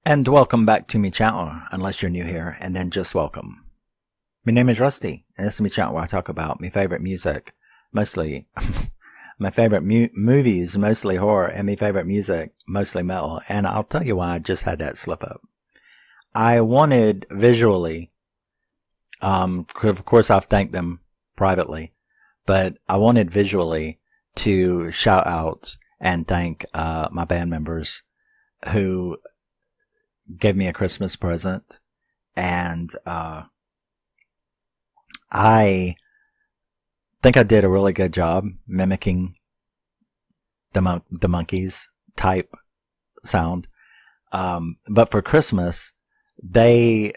And welcome back to me channel, unless you're new here, and then just welcome. My name is Rusty, and this is me channel where I talk about my favorite music, mostly my favorite movies, mostly horror, and my favorite music, mostly metal. And I'll tell you why I just had that slip up. I wanted visually, of course I've thanked them privately, but I wanted visually to shout out and thank my band members who gave me a Christmas present, and I think I did a really good job mimicking the monkeys type sound. But for Christmas, we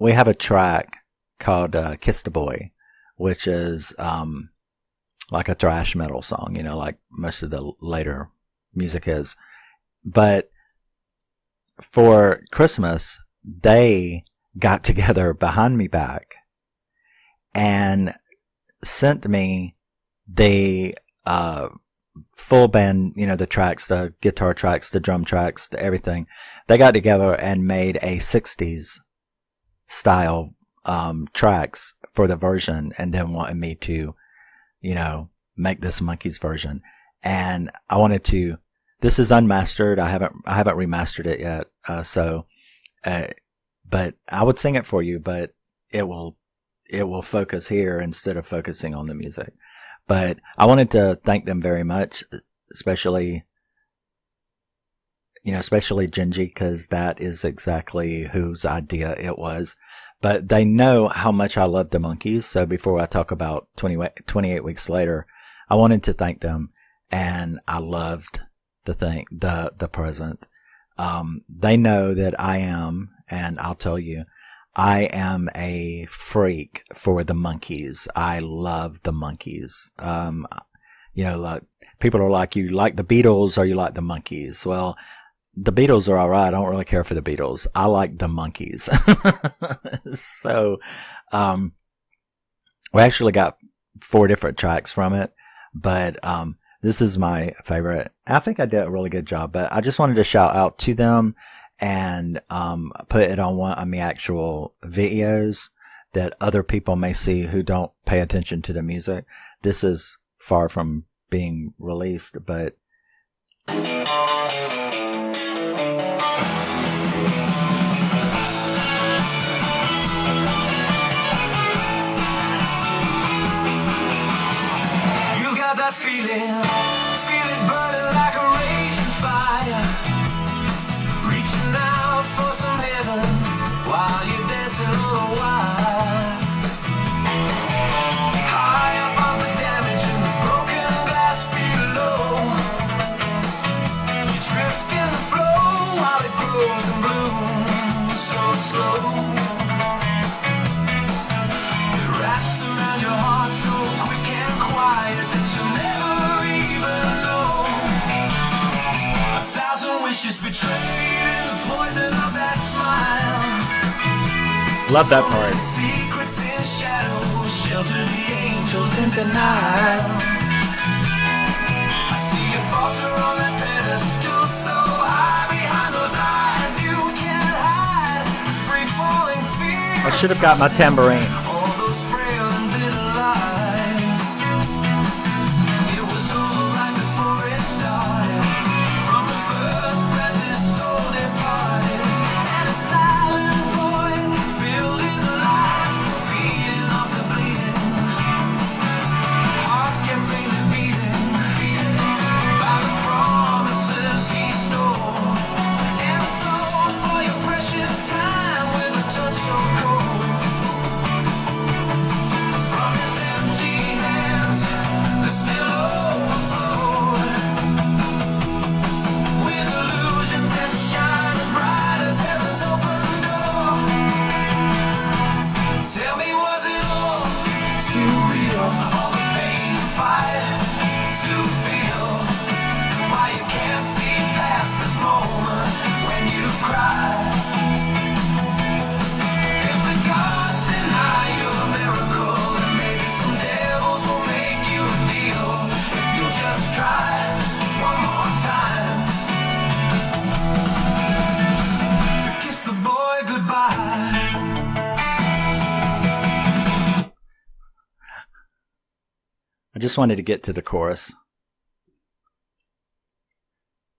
have a track called Kiss the Boy, which is like a thrash metal song, you know, like most of the later music is. But for Christmas, they got together behind me back and sent me the full band, you know, the tracks, the guitar tracks, the drum tracks, everything. They got together and made a 60s style tracks for the version, and then wanted me to, you know, make this Monkeys version. And I wanted to. This is unmastered. I haven't remastered it yet. But I would sing it for you, but it will focus here instead of focusing on the music. But I wanted to thank them very much, especially Gingy, because that is exactly whose idea it was. But they know how much I love the Monkeys. So before I talk about 28 weeks later, I wanted to thank them, and I loved the present. They know that I am, and I'll tell you, I am a freak for the Monkeys. I love the Monkeys. You know, like, people are like, you like the Beatles or you like the Monkeys? Well, the Beatles are alright. I don't really care for the Beatles. I like the Monkeys. So, we actually got 4 different tracks from it, but, this is my favorite. I think I did a really good job, but I just wanted to shout out to them and put it on one of my actual videos that other people may see who don't pay attention to the music. This is far from being released, but feel it burning like a raging fire, reaching out for some heaven while you're dancing on a wire. High above the damage and the broken glass below, you drift in the flow while it grows and blooms so slow. It wraps around your heart so quick and quiet that you'll never even know. A thousand wishes betrayed in the poison of that smile. love that part. Secrets in shadows shelter the angels in denial. I see you falter on that pedestal so high behind those eyes you can't hide. Free falling fear. I should have got my tambourine. All those frail and bitter lies. It was over right before it started. From the first breath this soul departed, and a silent void filled his life, feeding off the bleeding. Hearts kept faintly beating by the promises he stole, and sold for your precious time with a touch so cold. I just wanted to get to the chorus.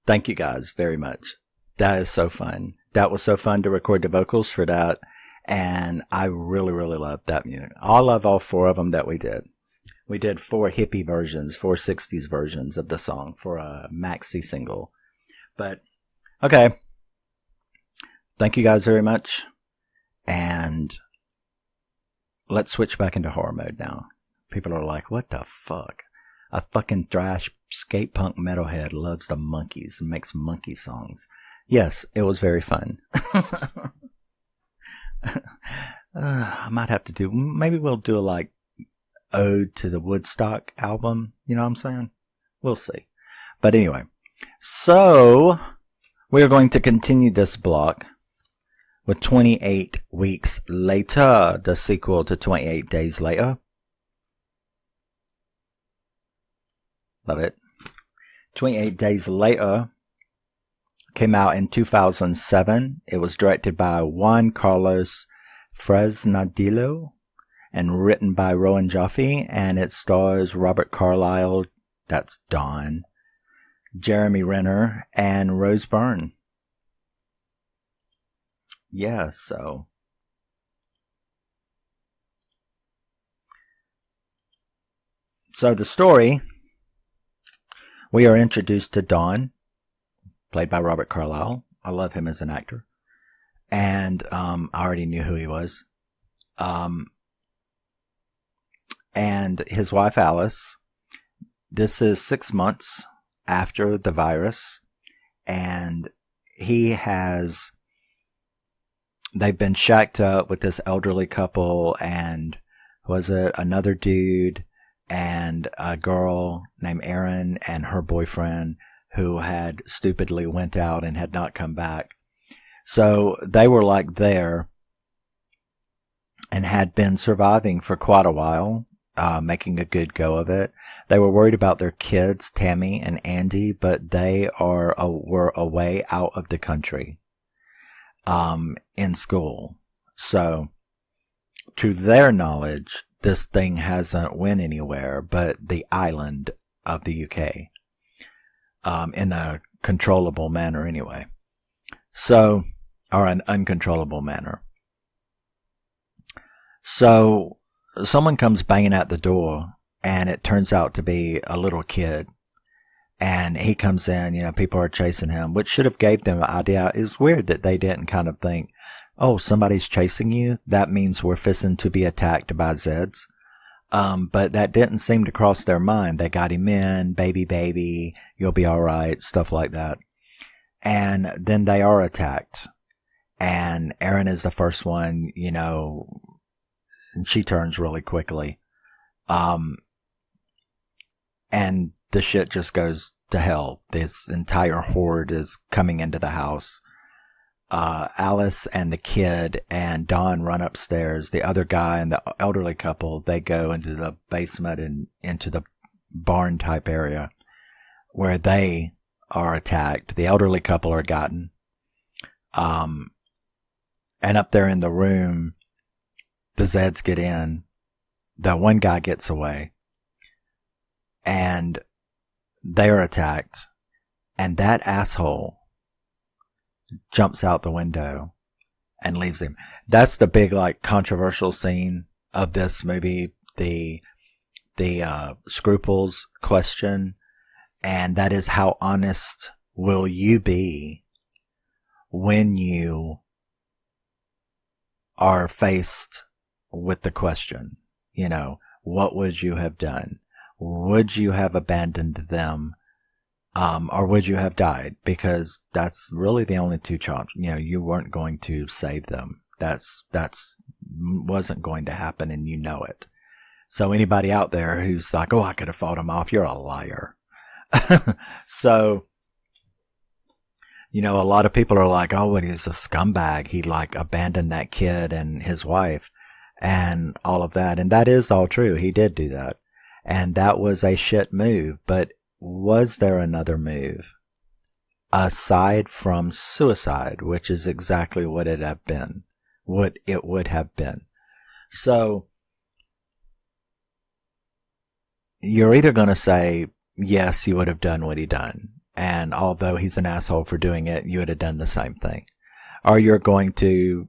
Thank you guys very much. That is so fun. That was so fun to record the vocals for that. And I really, really loved that music. I love all 4 of them that we did. We did 4 hippie versions, 4 60s versions of the song for a maxi single. But, okay. Thank you guys very much. And let's switch back into horror mode now. People are like, what the fuck? A fucking thrash skate punk metalhead loves the monkeys and makes monkey songs. Yes, it was very fun. I might have to do, maybe we'll do a like ode to the Woodstock album. You know what I'm saying? We'll see. But anyway, so we are going to continue this block with 28 Weeks Later, the sequel to 28 Days Later. Love it. 28 Days Later came out in 2007. It was directed by Juan Carlos Fresnadillo and written by Rowan Joffe, and it stars Robert Carlyle, that's Don, Jeremy Renner, and Rose Byrne. Yeah, so the story, we are introduced to Don, played by Robert Carlyle. I love him as an actor. And I already knew who he was. And his wife Alice. This is 6 months after the virus. And they've been shacked up with this elderly couple and was it another dude and a girl named Erin and her boyfriend who had stupidly went out and had not come back. So they were like there and had been surviving for quite a while, making a good go of it. They were worried about their kids, Tammy and Andy, but they were away out of the country in school. So to their knowledge, this thing hasn't went anywhere but the island of the UK, in a controllable manner anyway. So, or an uncontrollable manner. So, someone comes banging at the door, and it turns out to be a little kid. And he comes in, people are chasing him, which should have gave them an idea. It was weird that they didn't kind of think, oh, somebody's chasing you. That means we're fixing to be attacked by Zeds. But that didn't seem to cross their mind. They got him in, baby, you'll be all right, stuff like that. And then they are attacked. And Erin is the first one, and she turns really quickly. And the shit just goes to hell. This entire horde is coming into the house. Alice and the kid and Don run upstairs. The other guy and the elderly couple, they go into the basement and into the barn type area where they are attacked. The elderly couple are gotten. And up there in the room, the Zeds get in. The one guy gets away. And they're attacked. And that asshole jumps out the window and leaves him. That's the big, controversial scene of this movie. The scruples question. And that is, how honest will you be when you are faced with the question? What would you have done? Would you have abandoned them? Or would you have died? Because that's really the only two choices. You weren't going to save them. That's wasn't going to happen, and you know it. So anybody out there who's like, oh, I could have fought him off, you're a liar. So, a lot of people are like, oh, he's a scumbag. He abandoned that kid and his wife and all of that. And that is all true. He did do that. And that was a shit move. But was there another move aside from suicide, which is exactly what it have been, what it would have been? So, you're either going to say, yes, you would have done what he done. And although he's an asshole for doing it, you would have done the same thing. Or you're going to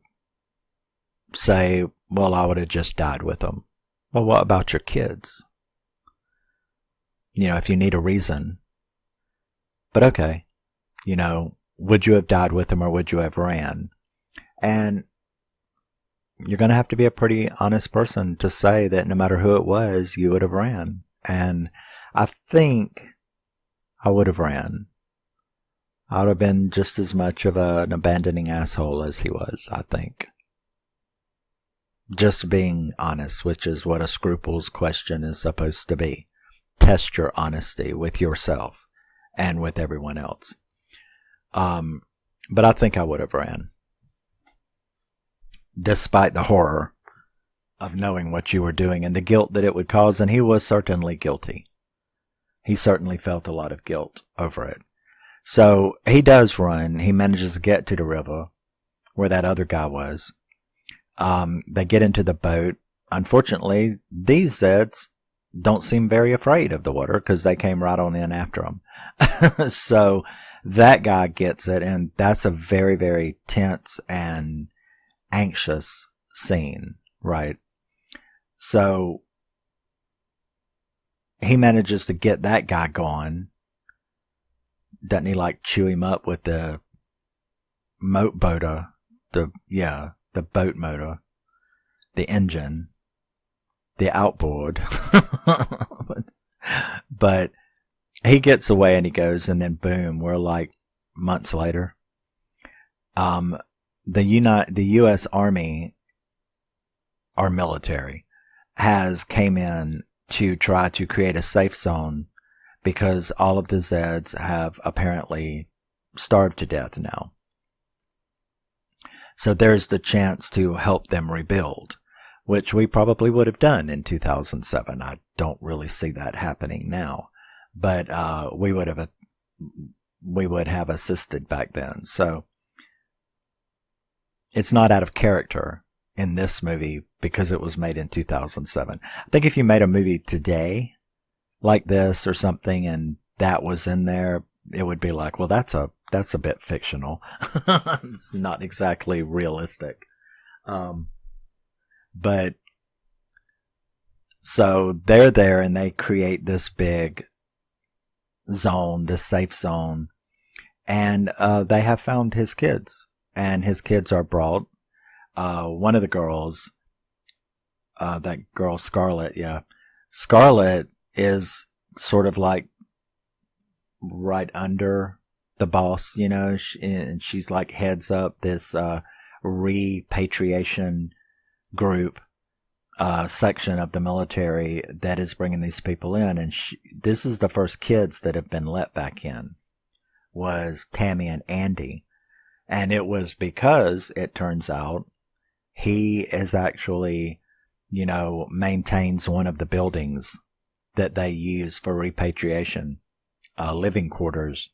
say, well, I would have just died with him. Well, what about your kids? If you need a reason. But okay, would you have died with him or would you have ran? And you're going to have to be a pretty honest person to say that no matter who it was, you would have ran. And I think I would have ran. I would have been just as much of an abandoning asshole as he was, I think. Just being honest, which is what a scruples question is supposed to be. Test your honesty with yourself and with everyone else. But I think I would have ran. Despite the horror of knowing what you were doing and the guilt that it would cause, and he was certainly guilty. He certainly felt a lot of guilt over it. So he does run. He manages to get to the river where that other guy was. They get into the boat. Unfortunately, these Zeds don't seem very afraid of the water because they came right on in after them. So that guy gets it, and that's a very, very tense and anxious scene, right? So he manages to get that guy gone. Doesn't he chew him up with the motor, the boat motor, the engine, the outboard. But he gets away and he goes, and then boom, we're months later. The U.S. Army, our military, came in to try to create a safe zone because all of the Zeds have apparently starved to death now. So there's the chance to help them rebuild, which we probably would have done in 2007. I don't really see that happening now, but we would have assisted back then. So it's not out of character in this movie because it was made in 2007. I think if you made a movie today like this or something and that was in there, it would be well, that's a bit fictional. It's not exactly realistic. But so they're there and they create this big zone, this safe zone, and they have found his kids, and his kids are brought. One of the girls, that girl Scarlett, Scarlett is sort of right under the boss, and she's heads up this repatriation group section of the military that is bringing these people in, and this is the first kids that have been let back in, was Tammy and Andy, and it was because it turns out he is actually, maintains one of the buildings that they use for repatriation, living quarters.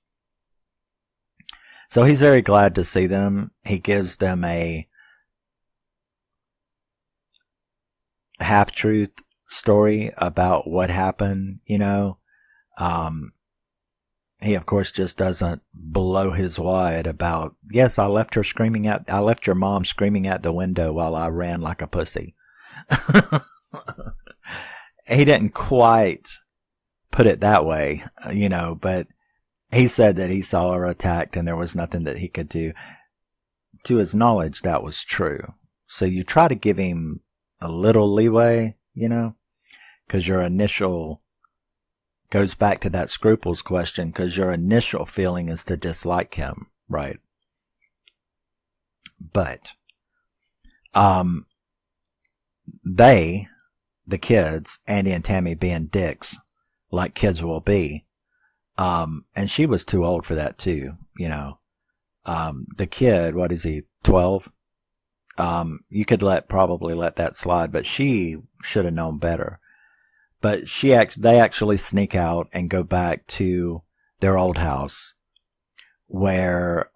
So he's very glad to see them. He gives them a half-truth story about what happened, He, of course, just doesn't blow his wad about, yes, I left your mom screaming at the window while I ran like a pussy. He didn't quite put it that way, but he said that he saw her attacked and there was nothing that he could do. To his knowledge, that was true. So you try to give him a little leeway, because your initial goes back to that scruples question, because your initial feeling is to dislike him, right? But the kids, Andy and Tammy being dicks, like kids will be, and she was too old for that too, the kid, what is he, 12? You could probably let that slide, but she should have known better. But they actually sneak out and go back to their old house where,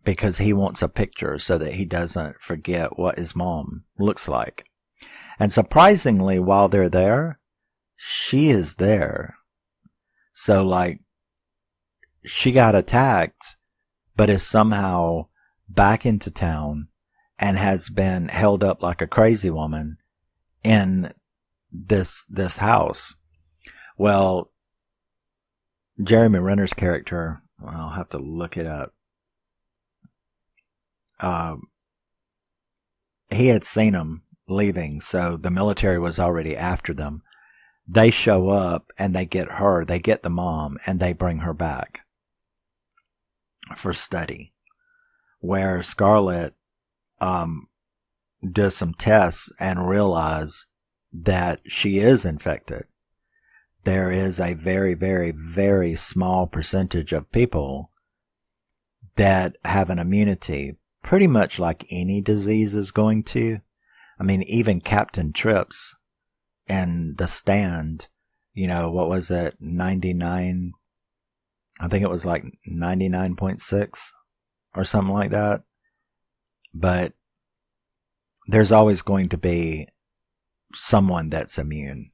because he wants a picture so that he doesn't forget what his mom looks like. And surprisingly, while they're there, she is there. So, like, she got attacked, but is somehow back into town and has been held up like a crazy woman in this house. Well, Jeremy Renner's character, I'll have to look it up. He had seen them leaving, so the military was already after them. They show up and they get her, they get the mom, and they bring her back for study. Where Scarlett does some tests and realize that she is infected. There is a very, very, very small percentage of people that have an immunity, pretty much like any disease is going to. I mean, even Captain Trips and The Stand, you know, what was it, 99, I think it was like 99.6 or something like that. But there's always going to be someone that's immune.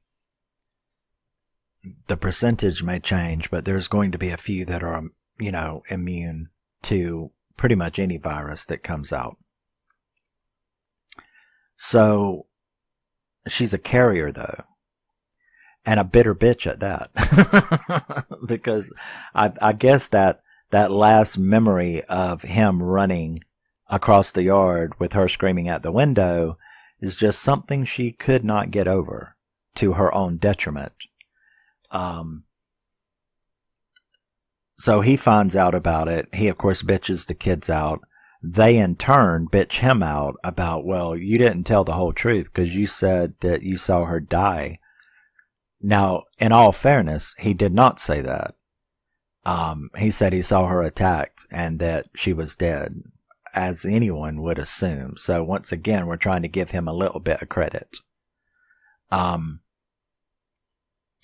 The percentage may change, but there's going to be a few that are, you know, immune to pretty much any virus that comes out. So she's a carrier, though, and a bitter bitch at that. Because I guess that last memory of him running across the yard with her screaming at the window is just something she could not get over, to her own detriment. So he finds out about it. He, of course, bitches the kids out. They, in turn, bitch him out about, well, you didn't tell the whole truth because you said that you saw her die. Now, in all fairness, he did not say that. He said he saw her attacked and that she was dead, as anyone would assume. So once again, we're trying to give him a little bit of credit.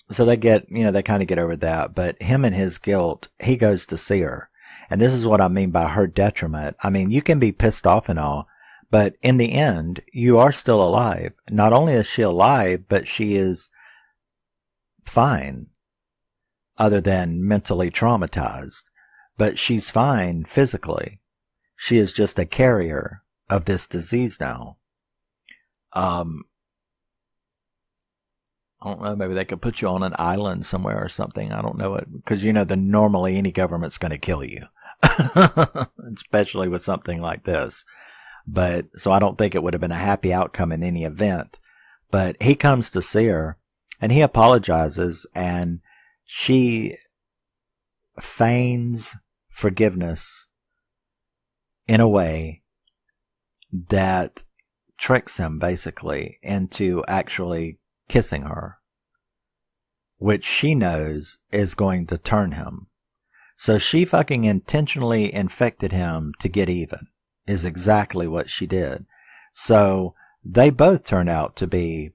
So they get, you know, they kind of get over that, but him and his guilt, he goes to see her. And this is what I mean by her detriment. I mean, you can be pissed off and all, but in the end, you are still alive. Not only is she alive, but she is fine, other than mentally traumatized. But she's fine physically. She is just a carrier of this disease now. I don't know, maybe they could put you on an island somewhere or something. I don't know it, because you know that normally any government's going to kill you, especially with something like this. But so I don't think it would have been a happy outcome in any event. But he comes to see her and he apologizes, and she feigns forgiveness in a way that tricks him basically into actually kissing her, which she knows is going to turn him. So she fucking intentionally infected him to get even, is exactly what she did. So they both turned out to be,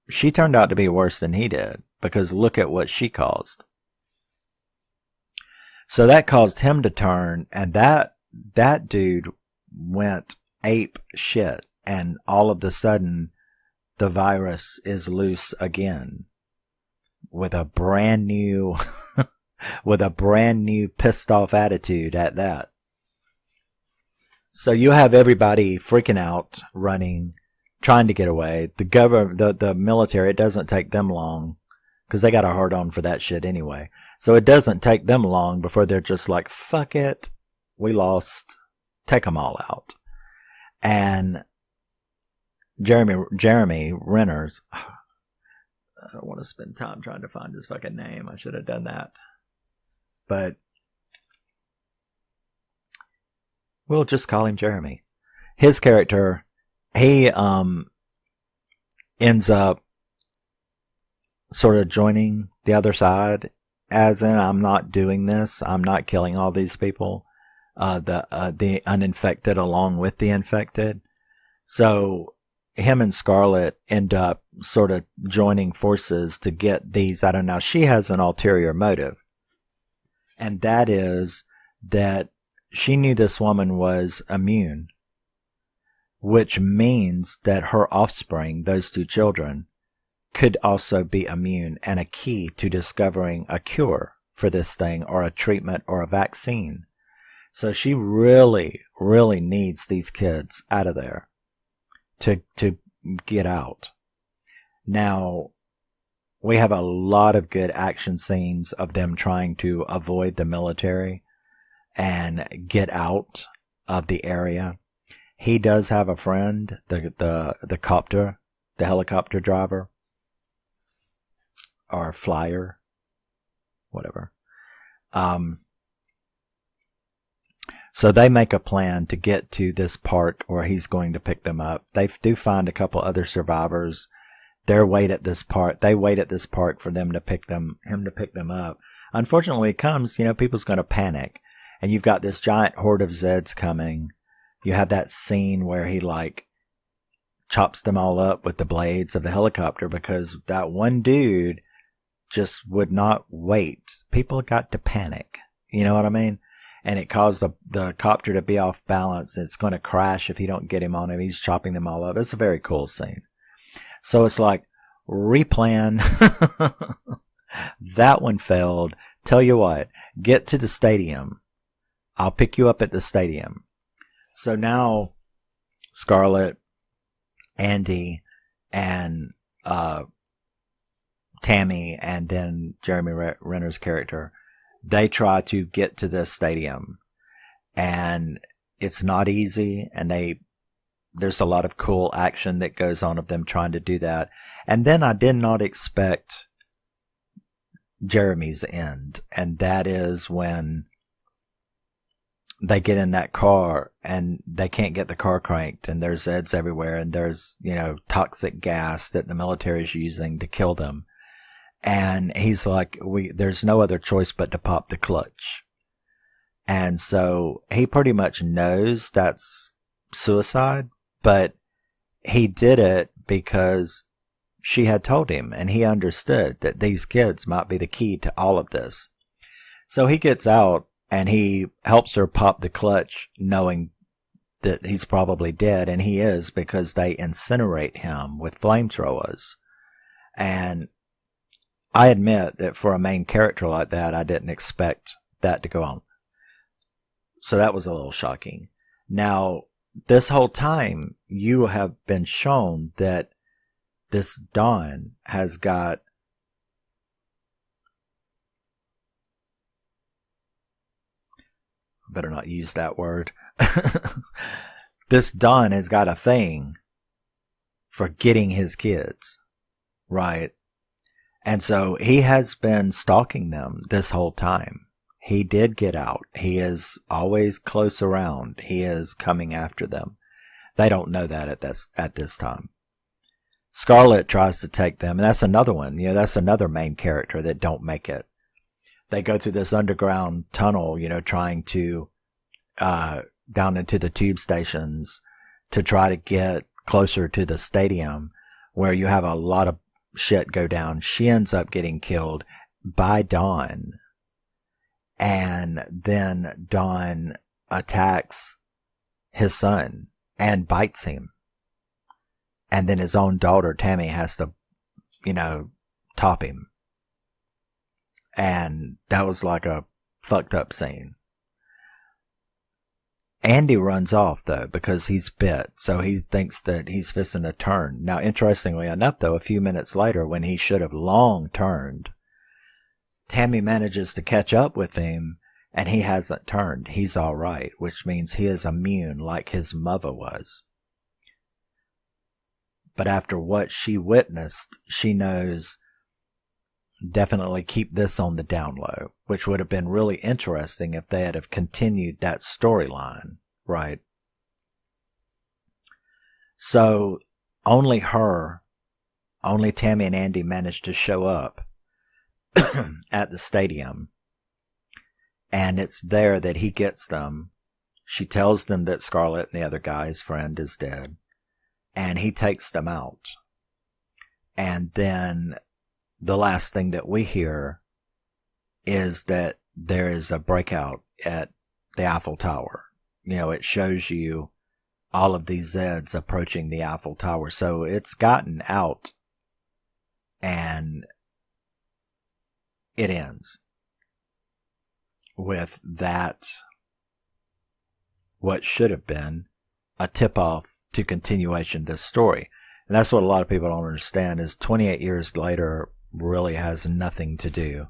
she turned out to be worse than he did, because look at what she caused. So that caused him to turn, and that dude went ape shit, and all of a sudden the virus is loose again with a brand new pissed off attitude at that. So you have everybody freaking out, running, trying to get away. The military, it doesn't take them long, because they got a hard on for that shit anyway. So it doesn't take them long before they're just like, fuck it, we lost, take them all out. And Jeremy Renner's, I don't want to spend time trying to find his fucking name. I should have done that. But we'll just call him Jeremy. His character, he ends up sort of joining the other side, as in, I'm not doing this. I'm not killing all these people, the uninfected along with the infected. So him and Scarlett end up sort of joining forces to get these. I don't know. She has an ulterior motive. And that is that she knew this woman was immune, which means that her offspring, those two children, could also be immune and a key to discovering a cure for this thing or a treatment or a vaccine. So she really, really needs these kids out of there to get out. Now, we have a lot of good action scenes of them trying to avoid the military and get out of the area. He does have a friend, the helicopter driver, or flyer, whatever. So they make a plan to get to this park where he's going to pick them up. They do find a couple other survivors. They wait at this park for him to pick them up. Unfortunately, it comes, people's going to panic. And you've got this giant horde of Zeds coming. You have that scene where he chops them all up with the blades of the helicopter because that one dude just would not wait. People got to panic. You know what I mean? And it caused the copter to be off balance. It's going to crash if you don't get him on him. He's chopping them all up. It's a very cool scene. So it's like, replan. That one failed. Tell you what, get to the stadium. I'll pick you up at the stadium. So now Scarlett, Andy, and Tammy, and then Jeremy Renner's character, they try to get to this stadium. And it's not easy, and there's a lot of cool action that goes on of them trying to do that. And then I did not expect Jeremy's end, and that is when they get in that car and they can't get the car cranked, and there's Zeds everywhere, and there's, toxic gas that the military is using to kill them. And he's like, there's no other choice but to pop the clutch. And so he pretty much knows that's suicide, but he did it because she had told him, and he understood that these kids might be the key to all of this. So he gets out and he helps her pop the clutch, knowing that he's probably dead, and he is, because they incinerate him with flamethrowers. And I admit that for a main character like that, I didn't expect that to go on. So that was a little shocking. Now, this whole time, you have been shown that this Dawn has got better not use that word. This Dawn has got a thing for getting his kids, right? And so he has been stalking them this whole time. He did get out. He is always close around. He is coming after them. They don't know that at this time. Scarlett tries to take them, and that's another one. That's another main character that don't make it. They go through this underground tunnel, trying to down into the tube stations to try to get closer to the stadium, where you have a lot of shit go down. She ends up getting killed by Dawn. And then Dawn attacks his son and bites him. And then his own daughter, Tammy, has to, top him. And that was like a fucked up scene. Andy runs off, though, because he's bit. So he thinks that he's fixing to turn. Now, interestingly enough, though, a few minutes later, when he should have long turned, Tammy manages to catch up with him, and he hasn't turned. He's all right, which means he is immune like his mother was. But after what she witnessed, she knows definitely keep this on the down low, which would have been really interesting if they had have continued that storyline, right? So only Tammy and Andy managed to show up at the stadium, and it's there that he gets them. She tells them that Scarlett and the other guy's friend is dead, and he takes them out. And then the last thing that we hear is that there is a breakout at the Eiffel Tower. It shows you all of these Zeds approaching the Eiffel Tower. So it's gotten out And it ends with that, what should have been a tip-off to continuation of this story. And that's what a lot of people don't understand, is 28 years later really has nothing to do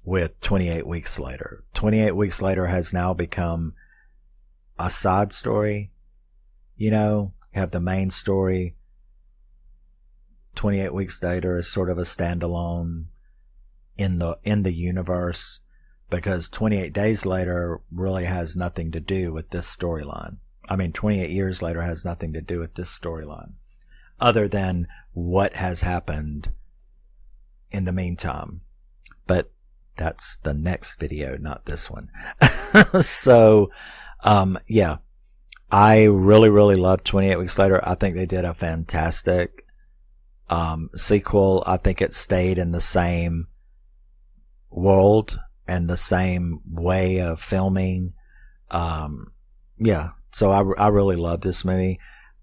with 28 weeks later. 28 weeks later has now become a side story. You know, you have the main story. 28 weeks later is sort of a standalone in the universe, because 28 days later really has nothing to do with this storyline. I mean, 28 years later has nothing to do with this storyline, other than what has happened in the meantime. But that's the next video, not this one. So, yeah, I really, really loved 28 Weeks Later. I think they did a fantastic sequel. I think it stayed in the same world and the same way of filming. Yeah, so I really love this movie.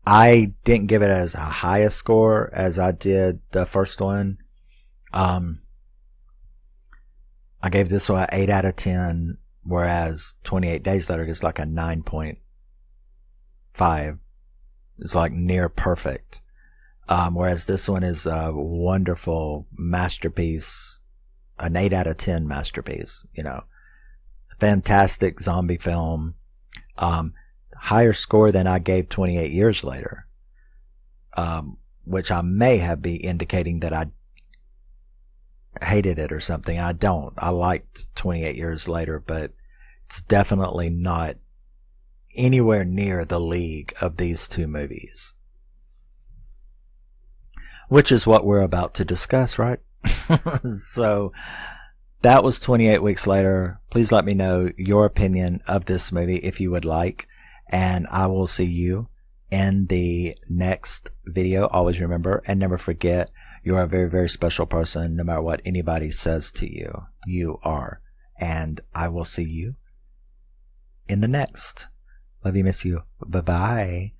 I didn't give it as a high a score as I did the first one. I gave this one an 8 out of 10, whereas 28 Days Later gets like a 9.5. It's like near perfect. Whereas this one is a wonderful masterpiece, an 8 out of 10 masterpiece, you know. Fantastic zombie film. Higher score than I gave 28 Years Later, which I may have been indicating that I hated it or something. I don't. I liked 28 Years Later, but it's definitely not anywhere near the league of these two movies, which is what we're about to discuss, right? So that was 28 Weeks Later. Please let me know your opinion of this movie if you would like, and I will see you in the next video. Always remember and never forget, you are a very, very special person. No matter what anybody says to you, you are. And I will see you in the next. Love you, miss you. Bye-bye.